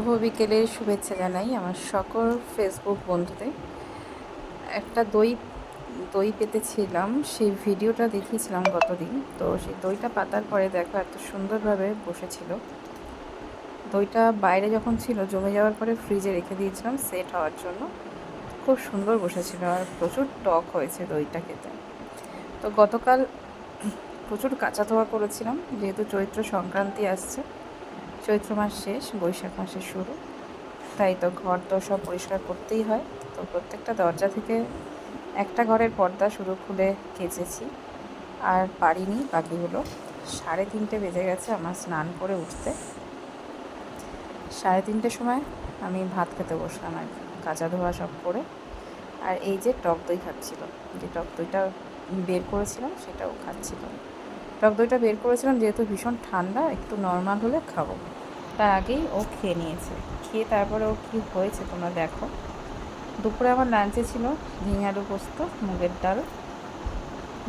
শুভ বিকেলের শুভেচ্ছা জানাই আমার সকল ফেসবুক বন্ধুদের। একটা দই পেতেছিলাম, সেই ভিডিওটা দেখিয়েছিলাম গতদিন। তো সেই দইটা পাতার পরে দেখো এত সুন্দরভাবে বসেছিল। দইটা বাইরে যখন ছিল জমে যাওয়ার পরে ফ্রিজে রেখে দিয়েছিলাম সেট হওয়ার জন্য। খুব সুন্দর বসেছিল আর প্রচুর টক হয়েছে দইটা খেতে। তো গতকাল প্রচুর কাঁচা ধোয়া করেছিলাম, যেহেতু চৈত্র সংক্রান্তি আসছে, চৈত্র মাস শেষ, বৈশাখ মাসের শুরু, তাই তো ঘর তো সব পরিষ্কার করতেই হয়। তো প্রত্যেকটা দরজা থেকে একটা ঘরের পর্দা শুধু খুলে কেচেছি, আর পারিনি বাকিগুলো। 3:30 বেজে গেছে আমার স্নান করে উঠতে। 3:30 সময় আমি ভাত খেতে বসলাম আর কি, কাঁচা ধোয়া সব করে। আর এই যে টক দই খাচ্ছিল, যে টক দইটা বের করেছিলাম সেটাও খাচ্ছিল। টক দইটা বের করেছিলাম যেহেতু ভীষণ ঠান্ডা, একটু নর্মাল হলে খাবো, তার আগেই ও খেয়ে নিয়েছে। খেয়ে তারপরে ও কী হয়েছে তোমরা দেখো। দুপুরে আমার লাঞ্চে ছিল ঝিঙে আলু পোস্ত, মুগের ডাল,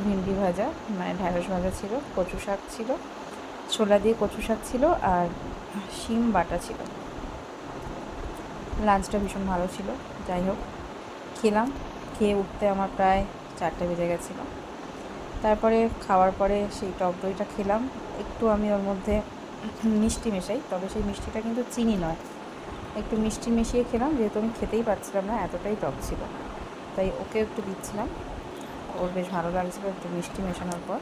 ভিন্ডি ভাজা মানে ঢ্যাঁড়স ভাজা ছিল, কচু শাক ছিল, ছোলা দিয়ে কচু শাক ছিল, আর শিম বাটা ছিল। লাঞ্চটা ভীষণ ভালো ছিল। যাই হোক, খেলাম। খেয়ে উঠতে আমার প্রায় 4টে বেজে গেছিলো। তারপরে খাওয়ার পরে সেই টক দইটা খেলাম। একটু আমি ওর মধ্যে মিষ্টি মেশাই, তবে সেই মিষ্টিটা কিন্তু চিনি নয়, একটু মিষ্টি মিশিয়ে খেলাম, যেহেতু আমি খেতেই পারছিলাম না, এতটাই টক ছিল। তাই ওকে একটু দিচ্ছিলাম, ওর বেশ ভালো লাগছিলো একটু মিষ্টি মেশানোর পর।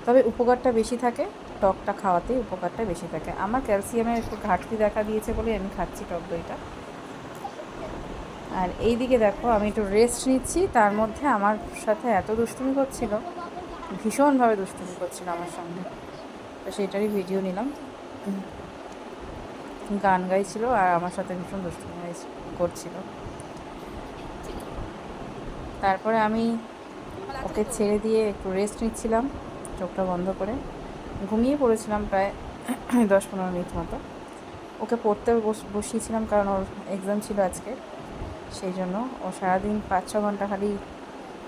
তবে উপকারটা বেশি থাকে, টকটা খাওয়াতেই উপকারটা বেশি থাকে। আমার ক্যালসিয়ামের একটু ঘাটতি দেখা দিয়েছে বলে আমি খাচ্ছি টক দইটা। আর এই দিকে দেখো আমি একটু রেস্ট নিচ্ছি, তার মধ্যে আমার সাথে এত দুষ্টুমি করছিল, ভীষণভাবে দুষ্টুমি করছিল আমার সঙ্গে। তো সেটারই ভিডিও নিলাম। গান গাইছিল আর আমার সাথে ভীষণ দুষ্টুমি করছিল। তারপরে আমি ওকে ছেড়ে দিয়ে একটু রেস্ট নিচ্ছিলাম, চোখটা বন্ধ করে ঘুমিয়ে পড়েছিলাম প্রায় 10-15 মিনিট মতো। ওকে পড়তে বসিয়েছিলাম, কারণ ওর এক্সাম ছিল আজকে, সেই জন্য ও সারাদিন 5-6 ঘন্টা খালি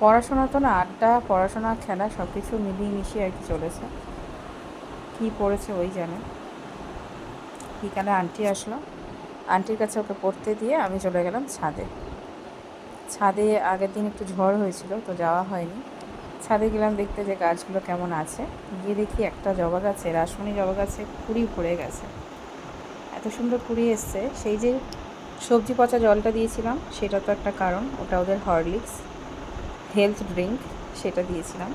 পড়াশোনা তো না, আড্ডা, পড়াশোনা, খেলা সব কিছু মিলিয়ে মিশিয়ে আর কি চলেছে। কী পড়েছে ওই জানে। বিকালে আন্টি আসলো, আন্টির কাছে ওকে পড়তে দিয়ে আমি চলে গেলাম ছাদে। ছাদে আগের দিন একটু ঝড় হয়েছিল তো যাওয়া হয়নি। ছাদে গেলাম দেখতে যে গাছগুলো কেমন আছে। গিয়ে দেখি একটা জবা গাছে, রাসমণি জবা গাছে কুড়ি ভরে গেছে, এত সুন্দর কুড়ি এসছে। সেই যে সবজি পচা জলটা দিয়েছিলাম সেটা তো একটা কারণ, ওটা ওদের হরলিক্স হেলথ ড্রিঙ্ক, সেটা দিয়েছিলাম,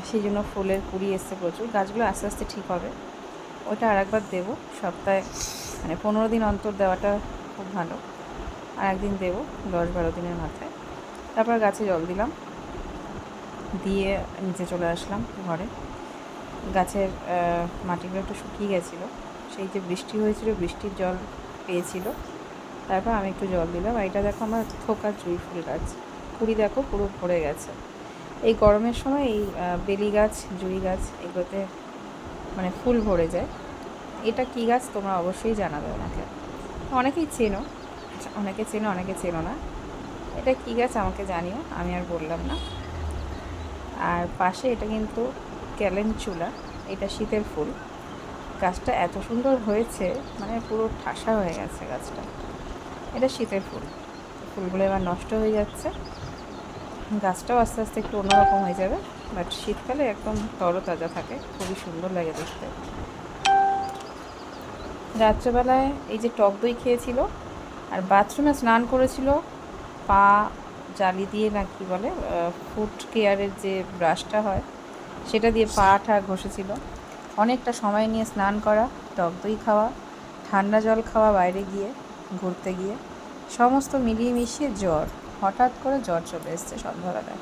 সেই জন্য ফুলের কুড়ি এসছে প্রচুর। গাছগুলো আস্তে আস্তে ঠিক হবে। ওইটা আর একবার দেবো সপ্তাহে, মানে 15 দিন অন্তর দেওয়াটা খুব ভালো। আর একদিন দেবো 10-12 দিনের মাথায়। তারপর গাছে জল দিলাম, দিয়ে নিচে চলে আসলাম ঘরে। গাছের মাটিগুলো একটু শুকিয়ে গেছিলো, সেই যে বৃষ্টি হয়েছিল বৃষ্টির জল পেয়েছিল। তারপর আমি একটু জল দিলাম। এটা দেখো আমার থোকা জুঁই ফুল গাছ, কুড়ি দেখো পুরো ভরে গেছে। এই গরমের সময় এই বেলি গাছ, জুঁই গাছ, এগুলোতে মানে ফুল ভরে যায়। এটা কী গাছ তোমরা অবশ্যই জানাবে আমাকে। অনেকেই চেনো, অনেকে চেনো অনেকে চেনো না। এটা কী গাছ আমাকে জানিও, আমি আর বললাম না। আর পাশে এটা কিন্তু ক্যালেনচুলা, এটা শীতের ফুল। গাছটা এত সুন্দর হয়েছে, মানে পুরো ঠাসা হয়ে গেছে গাছটা। এটা শীতের ফুল, ফুলগুলো এবার নষ্ট হয়ে যাচ্ছে। গাছটাও আস্তে আস্তে একটু অন্যরকম হয়ে যাবে, বাট শীতকালে একদম তরতাজা থাকে, খুবই সুন্দর লাগে দেখতে। রাত্রেবেলায় এই যে টক দই খেয়েছিল আর বাথরুমে স্নান করেছিল, পা জালি দিয়ে না কি বলে, ফুট কেয়ারের যে ব্রাশটা হয় সেটা দিয়ে পা ঠা ঘষেছিল। অনেকটা সময় নিয়ে স্নান করা, টক দই খাওয়া, ঠান্ডা জল খাওয়া বাইরে গিয়ে ঘুরতে গিয়ে, সমস্ত মিলিয়ে মিশিয়ে জ্বর, হঠাৎ করে জ্বর চলে এসছে সন্ধ্যাবেলায়।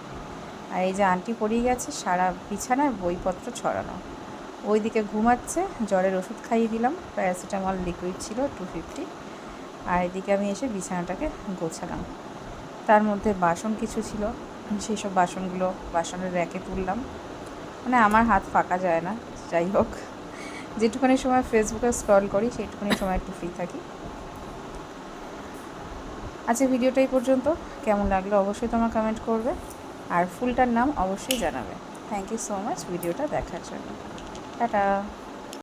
আর এই যে আন্টি পড়িয়ে গেছে, সারা বিছানায় বইপত্র ছড়ানো, ওইদিকে ঘুমাচ্ছে। জ্বরের ওষুধ খাইয়ে দিলাম, প্যারাসিটামল লিকুইড ছিল 250। আর এদিকে আমি এসে বিছানাটাকে গোছালাম। তার মধ্যে বাসন কিছু ছিল, সেই সব বাসনগুলো বাসনের র্যাকে তুললাম। মানে আমার হাত ফাঁকা যায় না। যাই হোক, যেটুখানি সময় ফেসবুকে স্ক্রল করি সেইটুখানি সময় একটু ফ্রি থাকি। আচ্ছা, ভিডিওটা এই পর্যন্ত। কেমন লাগলো অবশ্যই তোমরা কমেন্ট করবে, আর ফুলটার নাম অবশ্যই জানাবে। থ্যাংক ইউ সো মাচ ভিডিওটা দেখার জন্য। টাটা।